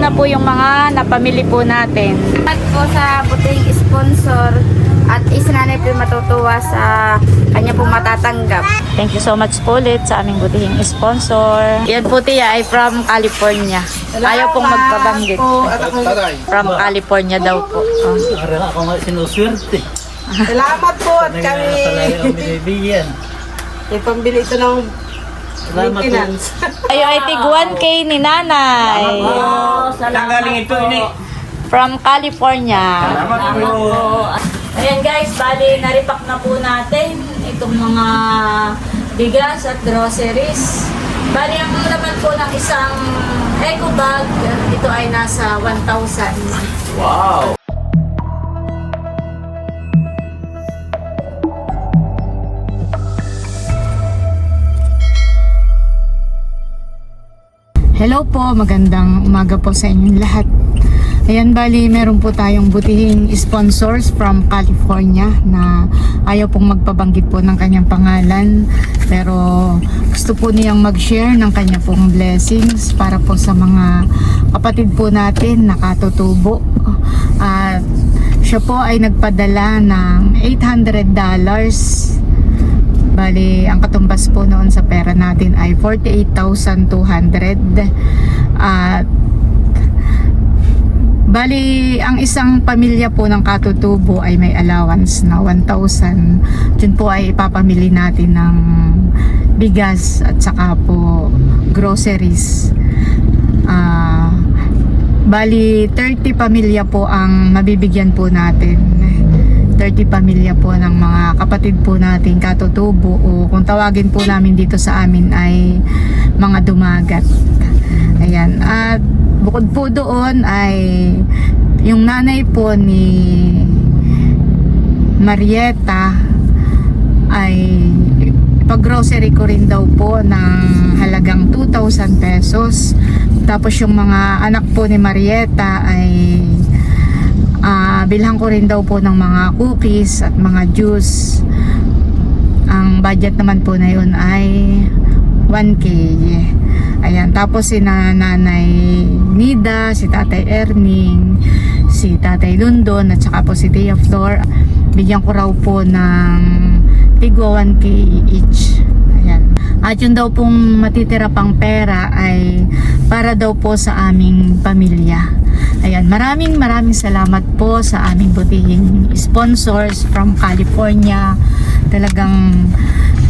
na po yung mga napamili po natin. At po sa buting sponsor at isinanay po matutuwa sa kanya pong matatanggap. Thank you so much po ulit sa aming butihing sponsor. Yan po tiya ay from California. Ayaw pong magpabanggit. From California daw po. Ako nga sinuswerte. Salamat po at kami. Binibigyan. Ipambili ito ng Salamat po. maintenance. Ayo ay tig 1K ni nanay. Saan galing ito ini? From California. Salamat po. Ayan guys, bali naripak na po natin itong mga bigas at groceries. Bali ang laman po ng isang eco bag, ito ay nasa 1,000. Wow. Hello po, magandang umaga po sa inyong lahat. Ayan, bali meron po tayong butihing sponsors from California na ayaw pong magpabanggit po ng kanyang pangalan, pero gusto po niyang mag-share ng kanya pong blessings para po sa mga kapatid po natin na katutubo. At siya po ay nagpadala ng $800. Bali, ang katumbas po noon sa pera natin ay 48,200. At bali, ang isang pamilya po ng katutubo ay may allowance na 1,000. Yun po ay ipapamili natin ng bigas at saka po groceries. Bali, 30 pamilya po ang mabibigyan po natin. 30 pamilya po ng mga kapatid po natin katutubo, o kung tawagin po namin dito sa amin ay mga dumagat. Ayan. At bukod po doon ay yung nanay po ni Marieta ay pag-grocery ko rin daw po ng halagang 2,000 pesos. Tapos yung mga anak po ni Marieta ay bilhan ko rin daw po ng mga cookies at mga juice. Ang budget naman po na yun ay 1K. Ayan, tapos si nanay Nida, si tatay Erning, si tatay Lundon at saka po si Tia Flor, bigyan ko raw po ng tigwa 1K each. Ayan. At yun daw pong matitira pang pera ay para daw po sa aming pamilya. Ayan, maraming salamat po sa aming butihing sponsors from California. Talagang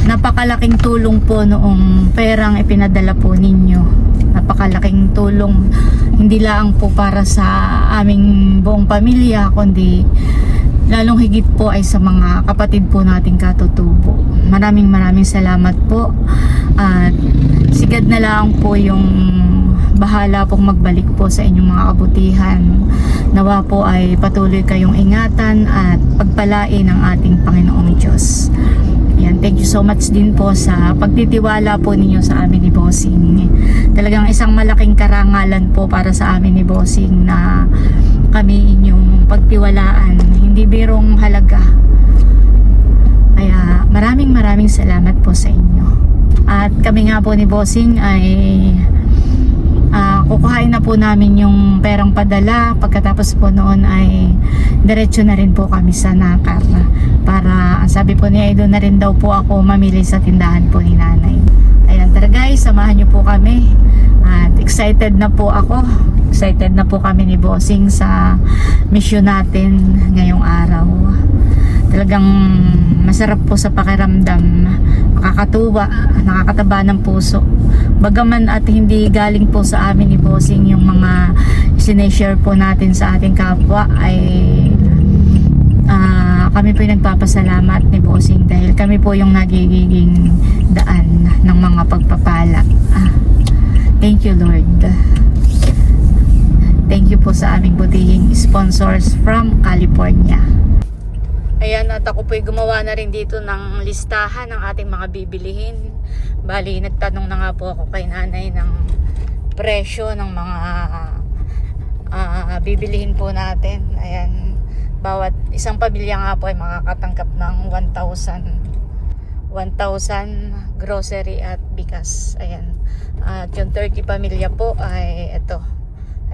napakalaking tulong po noong perang ipinadala po ninyo. Napakalaking tulong, hindi lang po para sa aming buong pamilya, kundi lalong higit po ay sa mga kapatid po nating katutubo. Maraming salamat po. At sigad na lang po yung bahala pong magbalik po sa inyong mga kabutihan. Nawa po ay patuloy kayong ingatan at pagpalain ng ating Panginoong Diyos. Yan, thank you so much din po sa pagtitiwala po ninyo sa amin ni Bossing. Talagang isang malaking karangalan po para sa amin ni Bossing na kami inyong pagtiwalaan. Hindi birong halaga. Kaya maraming salamat po sa inyo. At kami nga po ni Bossing ay kukuhain na po namin yung perang padala. Pagkatapos po noon ay diretso na rin po kami sa Nakar, para sabi po niya doon na rin daw po ako mamili sa tindahan po ni nanay. Ayan, tara guys, samahan niyo po kami. At excited na po ako. Excited na po kami ni Bossing sa mission natin ngayong araw. Talagang masarap po sa pakiramdam, nakakatuwa, nakakataba ng puso. Bagaman at hindi galing po sa amin ni Bossing yung mga sineshare po natin sa ating kapwa, ay kami po yung nagpapasalamat ni Bossing dahil kami po yung nagiging daan ng mga pagpapala. Thank you, Lord. Thank you po sa aming butihing sponsors from California. Ayan, at ako po'y gumawa na rin dito ng listahan ng ating mga bibilihin. Bali, nagtanong na nga po ako kay nanay ng presyo ng mga bibilihin po natin. Ayan, bawat isang pamilya nga po ay makakatanggap ng 1,000 grocery at bigas. Ayan, at yung 30 pamilya po ay ito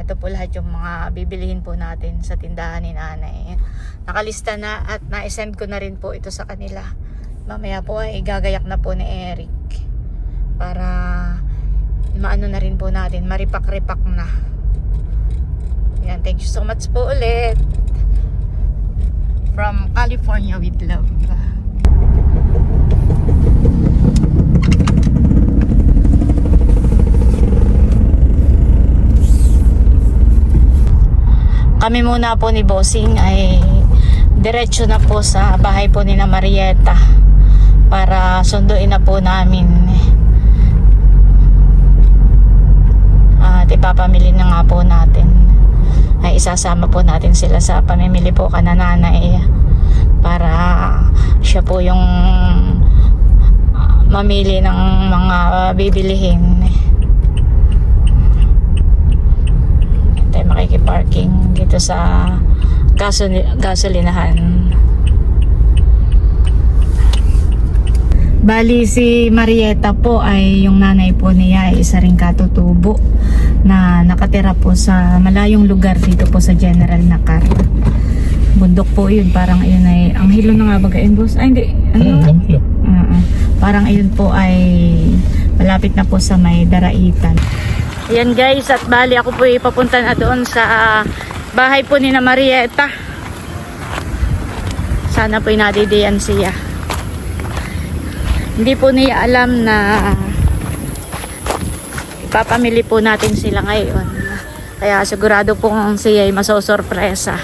Ito po lahat yung mga bibilihin po natin sa tindahan ni nanay. Nakalista na at na-send ko na rin po ito sa kanila. Mamaya po ay gagayak na po ni Eric para maano na rin po natin, maripak-ripak na. Yan, thank you so much po ulit. From California with love. Kami muna po ni Bossing ay diretso na po sa bahay po ni na Marieta para sunduin na po namin at ipapamili na nga po natin, ay isasama po natin sila sa pamimili po ka na nanay para siya po yung mamili ng mga bibilihin. Tayo makikiparking dito sa gasolinahan. Bali si Marieta po ay yung nanay po niya ay isa ring katutubo na nakatira po sa malayong lugar dito po sa General Nakar. Bundok po yun, parang yun ay ang hilo na nga baga yun, boss. Ay hindi, ano? Parang yun po ay malapit na po sa may Daraitan. Ayan guys, at bali ako po ipapunta na doon sa bahay po ni na Marieta. Sana po inadidiyan siya. Hindi po niya alam na ipapamili po natin sila ngayon. Kaya sigurado pong siya ay masosorpresa.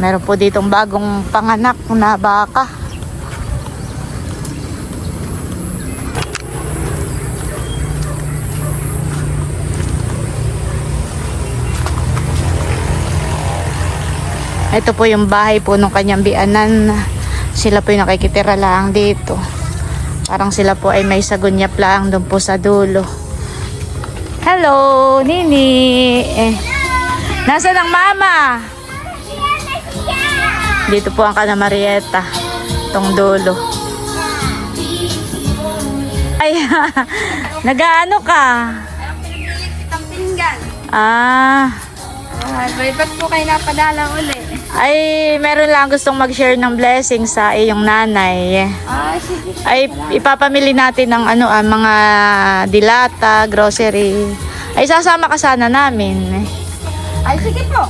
Meron po ditong bagong panganak na baka. Ito po yung bahay po nung kanyang bianan. Sila po yung nakikitira lang dito. Parang sila po ay may sagunyap lang doon po sa dulo. Hello, Nini. Nasaan ang mama? Dito po ang kana Marieta. Itong dulo. Ay, nag-ano ka? Ang pinggan. Ba't po kayo napadala uli? Ay, meron lang gustong mag-share ng blessing sa iyong nanay. Sige. Ay, ipapamili natin ng mga dilata, grocery. Ay, sasama ka sana namin. Ay, sige po.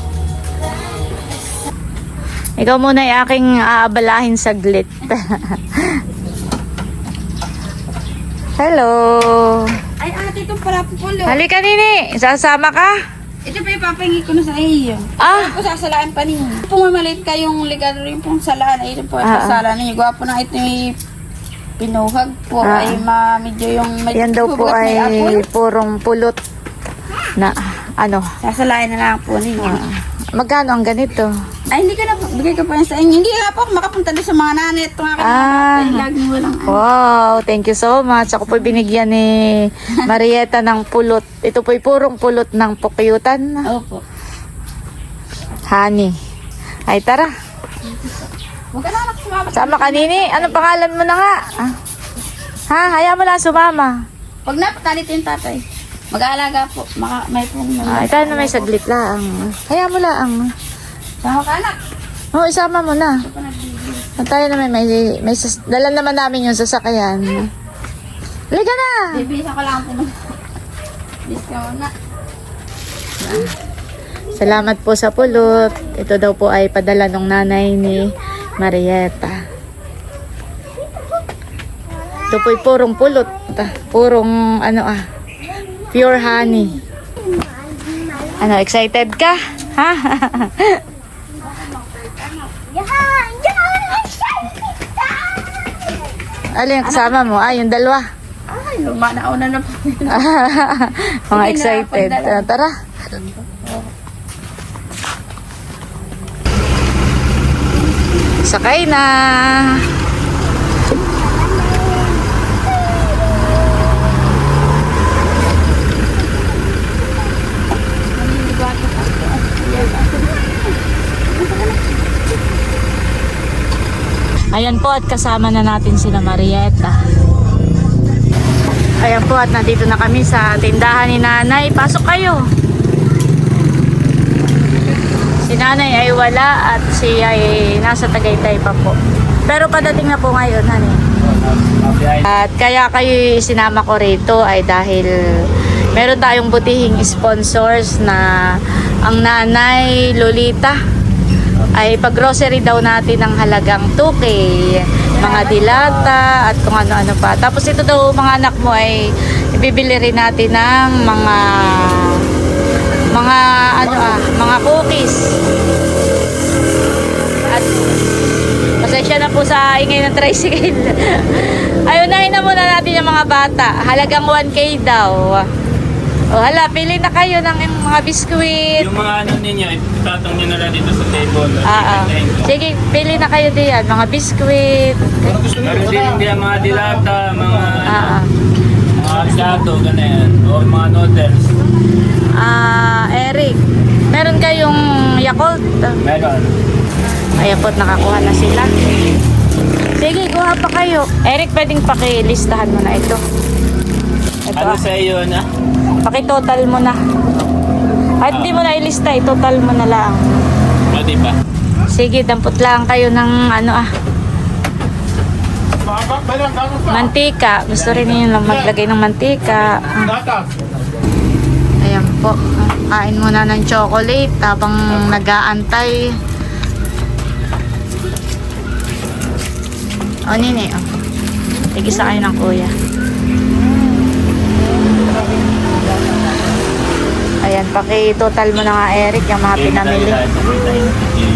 Ikaw muna ay aking aabalahin saglit. Hello. Ay, ate, ito pala po pulo. Halika, Nini. Sasama ka? Ito pa ipapahingi ko na sa iyo. Ah. Ito po sasalaan pa ninyo. Kung mamalit kayong ligado rin pong salaan, ay ito po Ah, sasalaan ninyo. Gwapo na ito yung pinuhag po. Ah. Ay medyo yung... Yan daw po may ay apoy. purong pulot na Sasalain na lang po ninyo. magkano ang ganito? Ay, hindi ka na po. Bigay ko pa yan sa inyo. Hindi nga po ako makapunta doon sa mga nanay. Ito nga Ah. lagi walang Wow, thank you so much. Ako po binigyan ni Marieta ng pulot. Ito po'y purong pulot ng pukyutan. Opo. Honey. Ay, tara. Huwag ka na anak sumama. Sama ka, Nini. Anong pangalan mo na nga? Ha? Hayaan mo lang sumama. Huwag na, patalit yung tatay. Mag-aalaga po. May pong... Ay, tayo na may saglit lang. Hayaan mo lang. Sama ka anak. Oo, isama mo na. Tayo na dala naman namin yung sasakyan. Liga na! Bibilisan ko lang po. Discount na. Salamat po sa pulot. Ito daw po ay padala ng nanay ni Marieta. Ito po'y purong pulot. Purong pure honey. Excited ka? Ha? Alin yung kasama mo? Yung dalawa. Ay, nauna na po. Mga excited. Tara. Sakay na. Ayan po at kasama na natin sila Marieta. Ayan po, at nandito na kami sa tindahan ni nanay. Pasok kayo. Si nanay ay wala at si ay nasa Tagaytay pa po. Pero padating na po ngayon, honey. At kaya kayo sinama ko rito ay dahil meron tayong butihing sponsors na ang nanay Lolita ay pag-grocery daw natin ng halagang 2K, mga dilata at kung ano-ano pa. Tapos ito daw mga anak mo ay ibibili rin natin ng mga cookies. At pasensya na po sa ingay ng tricycle. Ayunahin na muna natin yung mga bata. Halagang 1K daw. O hala, pili na kayo ng mga biskuit. Yung mga ano ninyo, itatong nyo na lang dito sa table. Sige, pili na kayo diyan. Mga biskuit. Meron din hindi mga dilata, mga gato, ganyan. Or mga noodles. Eric, meron kayong Yakult? Meron. Ayan po, nakakuha na sila. Sige, kuha pa kayo. Eric, pwedeng pakilistahan mo na ito. Ito Ano sa iyo na? Pakitotal mo na. Kahit hindi mo na ilista, total mo na lang. Pwede ba? Sige, dampot lang kayo ng mantika. Gusto rin niyo lang maglagay ng mantika. Ayan po. Kain muna ng chocolate habang nag-aantay. O, nini. Tigisa kayo ng kuya. Ayan, paki-total mo na nga, Eric, yung mga pinamili.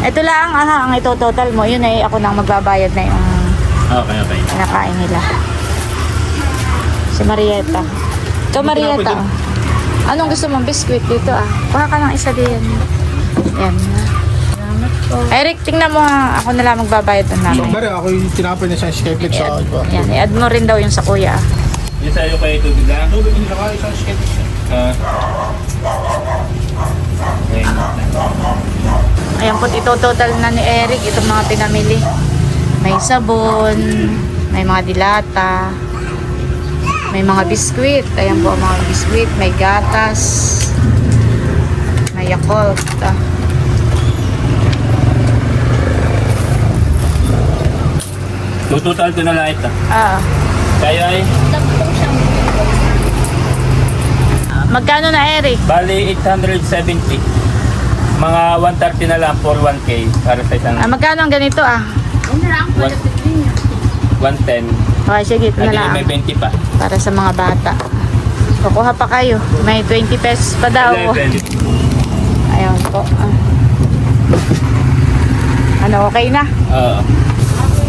Ito lang, ang ito-total mo. Yun ay ako nang magbabayad na yung Okay. nakain nila. Si Marieta. Ikaw, Marieta. Anong gusto mong biskuit dito Kuha ka ng isa din. Ayan. Eric, tingnan mo ha. Ako na lang magbabayad ng namin. Bari, ako yung tinapay na siyang skeptic sa akin pa. Yan, i-add mo rin daw yung sa kuya. Yung sa'yo kayo ito bigla? Hindi na kayo isang skeptic siya. Ayan po, ito total na ni Eric itong mga pinamili. May sabon, may mga dilata, may mga biskuit. Ayan po ang mga biskuit, may gatas, may Yakult. Tutotal ko na lang ito. Kaya ay? Magkano na, Eric? Bali 870. Mga 130 na lang for 1K para sa isang Magkano ang ganito 110. Okay, sige, ito na lang. May 20 pa. Para sa mga bata. Kukuha pa kayo. May 20 pesos pa daw. 11. Ayun po. Ano, okay na? Oo.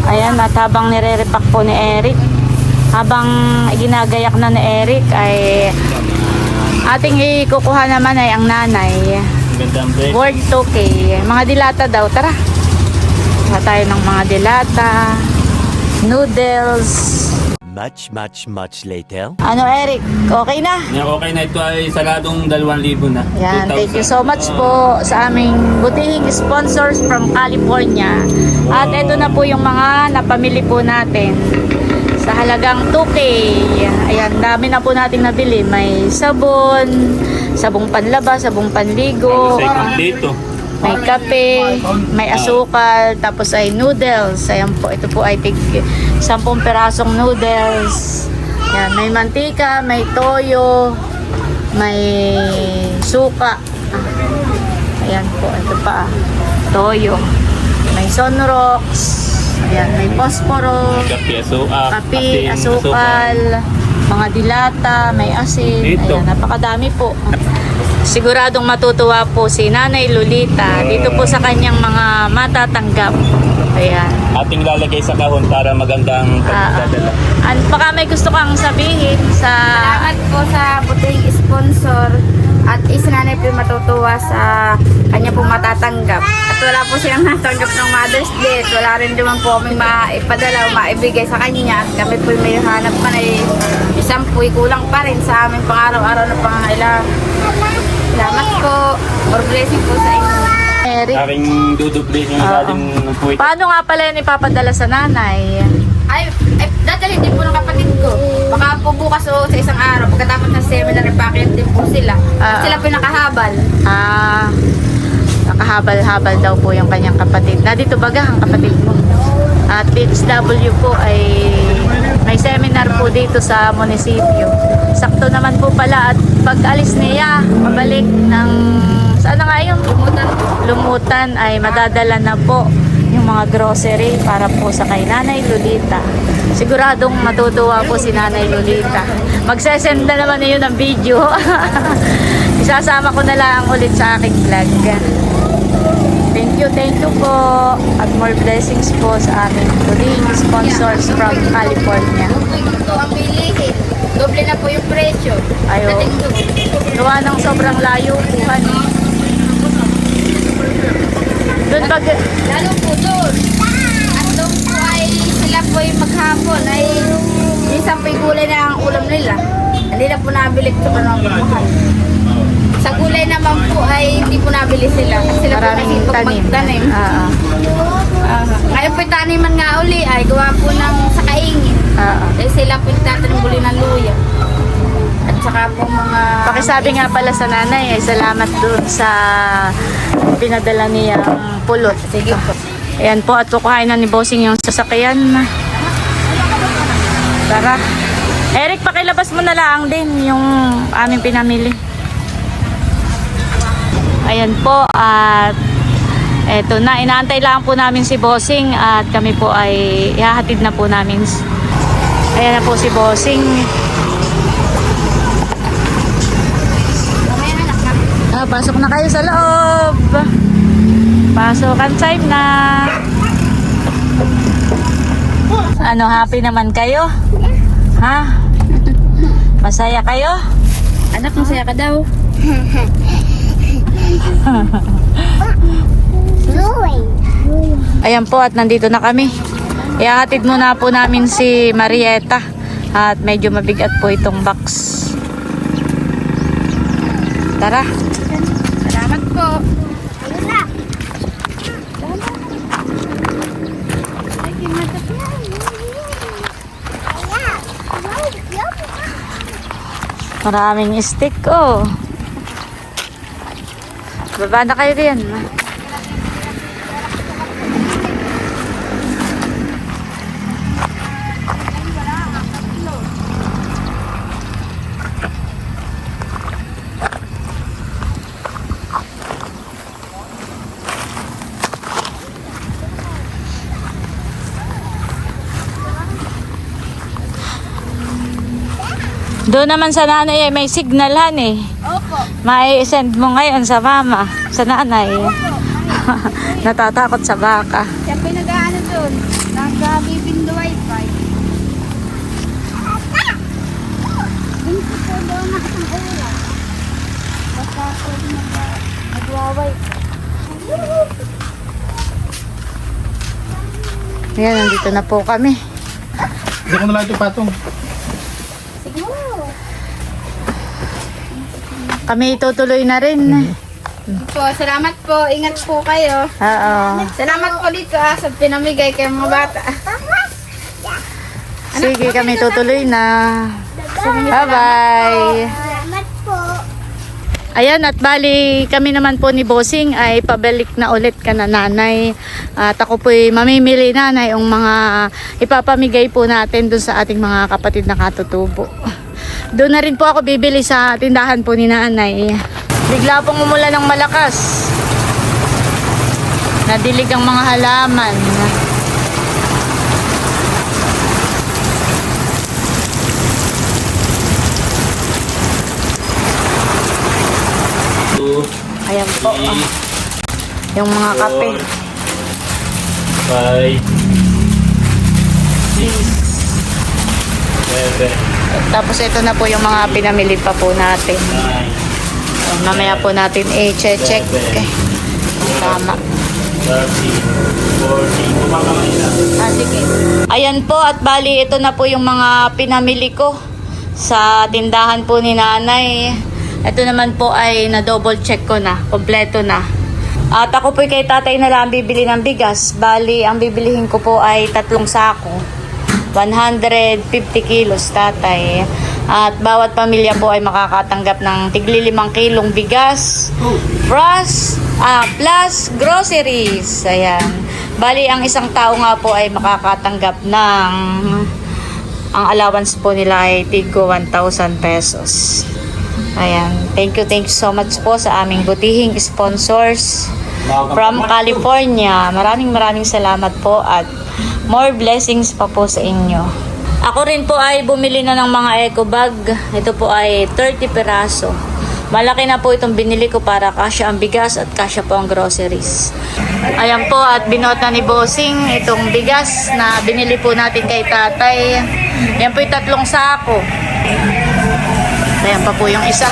Ayan, at habang nire-repack po ni Eric, habang ginagayak na ni Eric, ay ating ikukuha naman ay ang nanay. Gandang break. Worth 2K. Mga dilata daw. Tara. Kuha tayo ng mga dilata. Noodles. Much later. Ano, Eric? Okay na? Okay na, ito ay saladong 2,000 na. Yan, 2,000. thank you so much po sa aming butihing sponsors from California. At ito na po yung mga napamili po natin sa halagang 2K. Ayan, dami na po nating nabili. May sabon, sabong panlaba, sabong panligo, Sa kompleto. may kape, may asukal, tapos ay noodles. Ayan po, ito po ay 10 perasong noodles. Ayan, may mantika, may toyo, may suka. Ayan po, ito pa. Toyo. May sunrox. Ayan, may posporo. Kape, Asukal, mga dilata, may asin. Dito. Ayan, napakadami po. Siguradong matutuwa po si Nanay Lolita dito po sa kanyang mga matatanggap. Ayan. Ating lalagay sa kahon para magandang pagdadala. Baka may gusto kang sabihin sa... Salamat po sa buting sponsor at isa nanay po matutuwa sa kanya pong matatanggap. At wala po siyang natanggap ng Mother's Day. At wala rin naman po kami maipadala o maibigay sa kanya. At kami po may hanap man ay isang puy kulang pa rin sa aming pang-araw-araw na pangailangan. Salamat po. More blessing po sa inyo. Eric. Aking duduplin yung Oo. dating puwit. Paano nga pala yan ipapadala sa nanay? Dadalhin din po ng kapatid ko. Baka po bukas o sa isang araw, pagkatapos ng seminar, ipakyat din po sila. Sila po yung nakahabal. Nakahabal-habal daw po yung kanyang kapatid. Dito baga ang kapatid mo. At PHW po ay may seminar po dito sa munisipyo. Sakto naman po pala at pag alis niya, pabalik ng saan na nga yung Lumutan ay madadala na po yung mga grocery para po sa kay Nanay Lolita. Siguradong matutuwa po si Nanay Lolita. Magsesend na naman yun ng video. Isasama ko na lang ulit sa aking vlog. Thank you po. At more blessings po sa aming turing sponsors from California. Ito ang bilihin. Doble na po yung presyo. Ayo. Gawa ng sobrang layo po. Doon pag... Lalo po doon. At doon po ay sila po ay maghapon ay minsan po yung gulay na ang ulam nila. Hindi na po nabili ito ng mahal. Sa gulay naman po ay hindi po nabili sila. Sila po kasi Maraming pag tanim. magtanim. Ngayon po yung taniman nga uli ay gawa po ng sa kaingin. Eh sila po yung tatanim uli ng luya. At saka po mga... Pakisabi nga pala sa nanay, salamat doon sa pinadala niyang pulot. Sige po. Ayan po, at kukuhain na ni Bossing yung sasakyan. Tara. Eric, pakilabas mo na lang din yung aming pinamili. Ayan po, at eto na, inaantay lang po namin si Bossing at kami po ay ihahatid na po namin. Ayan na po si Bossing. Pasok na kayo sa loob. Pasokan time na. Ano, happy naman kayo? Ha? Masaya kayo? Anak, masaya ka daw. Ayan po, at nandito na kami. Ihahatid muna po namin si Marieta. At medyo mabigat po itong box. Tara. Salamat po. Maraming stick, oh. Baba na kayo din. Doon naman sa nanay may signalan eh. Opo. Mai-send mo ngayon sa mama, sa nanay. Natatakot sa baka. Siya po yung nag-ano doon. Nag-bibindo wifi. Hindi po doon na isang oras. Basta po nag-wifi. Ayan, nandito na po kami. Hindi ko na lang ito patong. Kami tutuloy na rin. Po, salamat po. Ingat po kayo. Oo. Salamat po dito sa pinamigay kay mga bata. Sige, kami tutuloy na. Bye-bye. Salamat po. Ayan, at bali kami naman po ni Bossing ay pabalik na ulit ka na nanay. At ako po'y mamimili nanay ang mga ipapamigay po natin dun sa ating mga kapatid na katutubo. Doon na rin po ako bibili sa tindahan po ni nanay. Bigla pong umulan ng malakas. Nadilig ang mga halaman. Ayan po. Yung mga kape. 5, 6, 7, Tapos ito na po yung mga pinamili pa po natin. 9, Mamaya po natin i-check. Tama. 30, 40. Sige. Ayan po, at bali ito na po yung mga pinamili ko sa tindahan po ni nanay. Ito naman po ay na-double check ko na. Kompleto na. At ako po kay tatay na lang bibili ng bigas. Bali, ang bibilihin ko po ay 3 sako. 150 kilos, tatay. At bawat pamilya po ay makakatanggap ng tigli 5 kilong bigas plus groceries. Ayan. Bali, ang isang tao nga po ay makakatanggap ng, ang allowance po nila ay tigo 1,000 pesos. Ayan. Thank you so much po sa aming butihing sponsors from California. Maraming salamat po at more blessings pa po sa inyo. Ako rin po ay bumili na ng mga eco bag. Ito po ay 30 peraso. Malaki na po itong binili ko para kasya ang bigas at kasya po ang groceries. Ayan po, at binuot na ni Bossing itong bigas na binili po natin kay tatay. Ayan po yung 3 sako. Ayan pa po yung isa.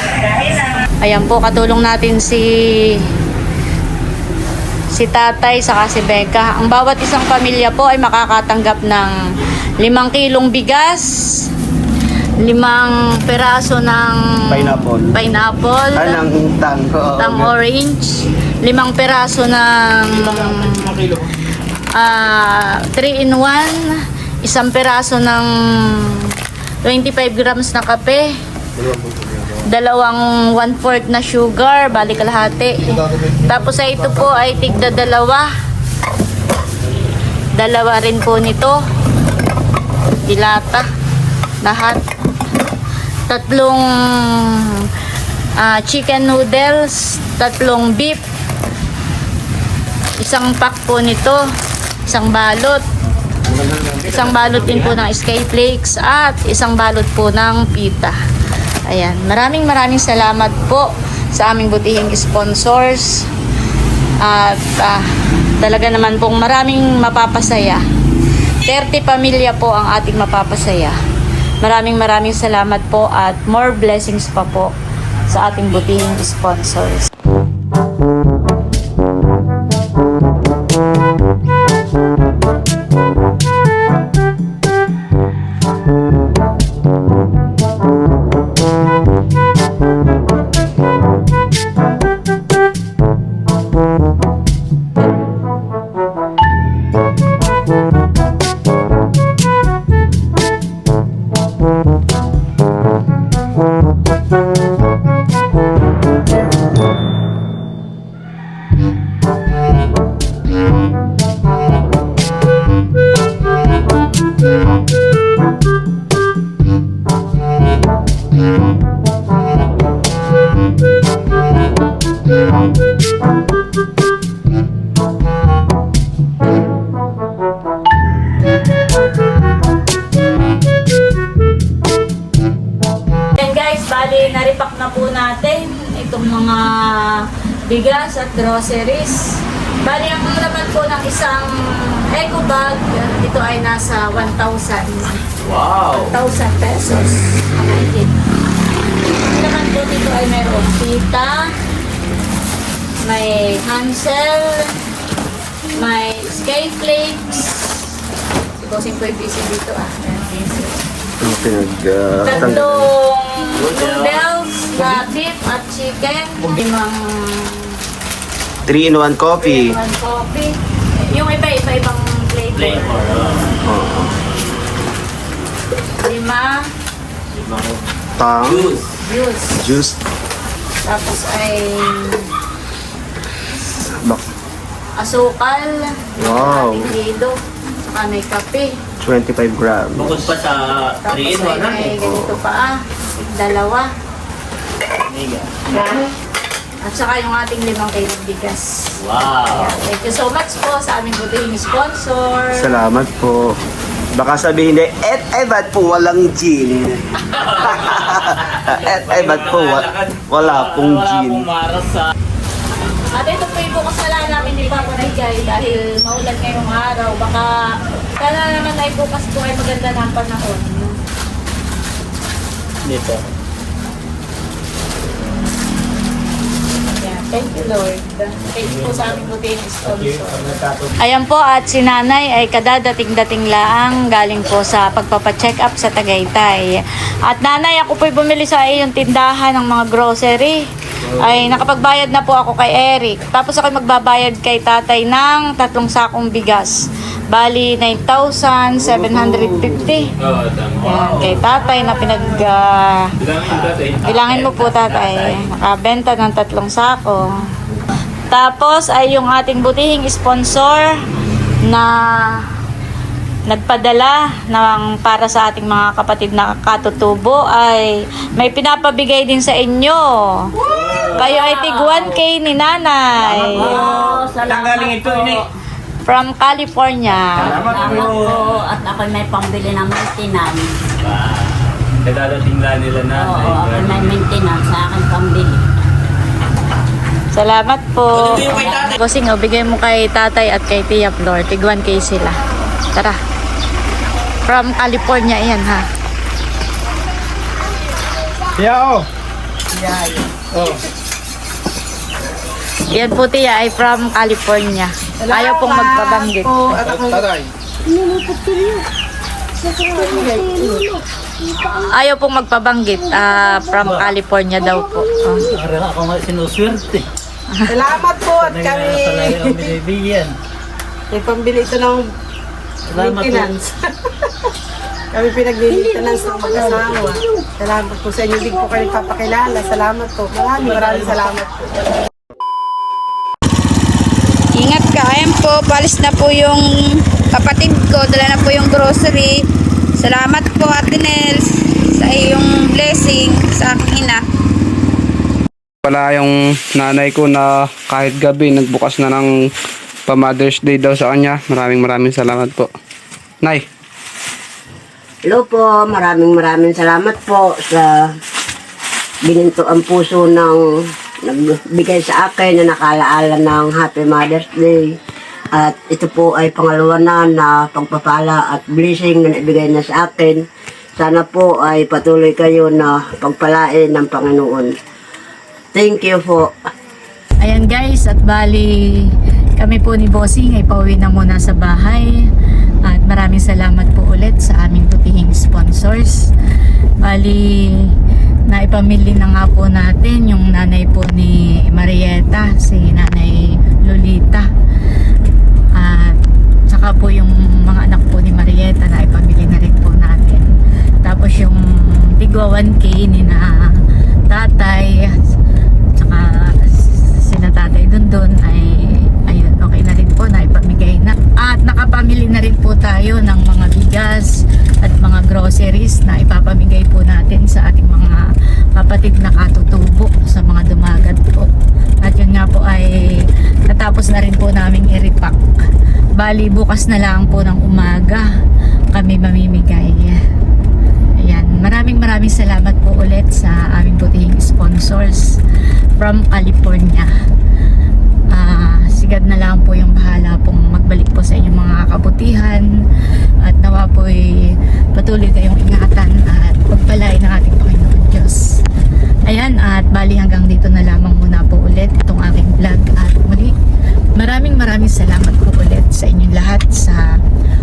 Ayan po, katulong natin si tatay saka si Becca. Ang bawat isang pamilya po ay makakatanggap ng 5 kilong bigas, 5 peraso ng pineapple, tang orange, 5 peraso ng 3-in-1, 1 peraso ng 25 grams na kape, 2 1/4 na sugar, bali kalahati. Tapos ay ito po ay tigda 2 rin po nito, dilata lahat. 3 chicken noodles, 3 beef, 1 pack po nito, 1 balot, 1 balot din po ng Sky Flakes at 1 balot po ng pita. Ayan, maraming salamat po sa aming butihing sponsors. At talaga naman pong maraming mapapasaya. 30 pamilya po ang ating mapapasaya. Maraming salamat po at more blessings pa po sa ating butihing sponsors. Naripak na po natin itong mga bigas at groceries. Bali, ang laman po ng isang eco bag, ito ay nasa 1,000. Wow! 1,000 pesos. Okay. Ang laman po dito ay mayroong pita, may Hansel, may Sky Flakes. Sigosing po yung busy dito Tatlong noodles na beef at chicken. 3-in-1 coffee. 1 coffee. Yung iba-ibang flavor. 5 Tang. Juice. Tapos ay asukal. Wow. Lido. Saka may kape. 25 grams. Bukod pa sa Tapos 3-in-1 ay may ganito pa 2. At saka yung ating 5 kilong bigas. Wow! Ayan. Thank you so much po sa aming butihing sponsor. Salamat po. Baka sabihin na, ba't po walang gin? Ba't po wala pong gin? At ito po yung bukas na lang namin ni Papa Rigay dahil maulan ngayong araw. Baka sana naman ay bukas po ay maganda ng panahon. Dito. Yeah, thank you Lord. Thank you po sa aming butihing sponsor. Ayan po, at si nanay ay kadadating-dating laang galing po sa pagpapacheck up sa Tagaytay. At nanay, ako po'y bumili sa iyong tindahan ng mga grocery. Ay nakapagbayad na po ako kay Eric. Tapos ako magbabayad kay tatay ng 3 sakong bigas. Bali, 9,750. Oo, tama. Yan, kay tatay na bilangin mo po tatay. Nakabenta ng 3 sako. Tapos ay yung ating butihing sponsor na nagpadala ng para sa ating mga kapatid na katutubo ay may pinapabigay din sa inyo. Kayo ay tig 1K ni nanay. Saan galing ito, ini? From California. Salamat po. At ako may pambili ng maintenance. Kadadating lang nila na. Oo, ako may maintenance sa akin pambili. Salamat po. Bossing, bigay mo kay tatay at kay Tia Flor. Tig 1K sila. Tara. From California yan ha. Yeah, oh. Oh. Yan po Tia ay from California. Ayaw pong magpabanggit. Po, at ako Taray. Ayaw pong magpabanggit. From California daw po. Oh. Ako nga sinuswerte. salamat po at kami ang binibigyan. may pambili ito ng Salamat po. maintenance. Kami pinag-maintenance ng mag-asawa. Salamat po sa inyo. Hindi po kayo papakilala. Salamat po. Maraming salamat po. Ingat ka. Ayan po, palis na po yung kapatid ko. Dala na po yung grocery. Salamat po, Ate Nels, sa iyong blessing sa aking ina. Pala yung nanay ko na kahit gabi nagbukas na ng pa-Mother's Day daw sa kanya. Maraming salamat po. Nay. Hello po, maraming salamat po sa bininto ang puso ng nagbigay sa akin na nakalaala ng Happy Mother's Day. At ito po ay pangalawa na pagpapala at blessing na naibigay na sa akin. Sana po ay patuloy kayo na pagpalain ng Panginoon. Thank you po. Ayan guys, at bali kami po ni Bossing ay pauwi na muna sa bahay. At maraming salamat po ulit sa aming butihing sponsors. Bali, naipamili na nga po natin yung nanay po ni Marieta, si Nanay Lolita. At saka po yung mga anak po ni Marieta na ipamili na rin po natin. Tapos yung tigwa 1K ni na tatay, saka sina tatay dun ay ayun, okay na rin po na ipamigay na. At nakapamili na rin po tayo ng mga bigas at mga groceries na ipapamigay po natin sa ating mga kapatid na katutubo sa mga dumagat po. At yun nga po ay natapos na rin po namin i-repack. Bali bukas na lang po ng umaga kami mamimigay. Ayan, maraming salamat po ulit sa aming butihing sponsors from California. Sigad na lang po yung bahala pong magbalik po sa inyong mga kabutihan at nawa po ay patuloy kayong ingatan at pagpalain ng ating Panginoon Diyos. Ayan, at bali hanggang dito na lamang muna po ulit itong aking vlog at muli maraming salamat po ulit sa inyong lahat sa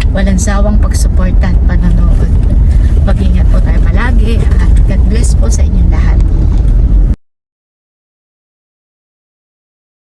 walang sawang pagsuporta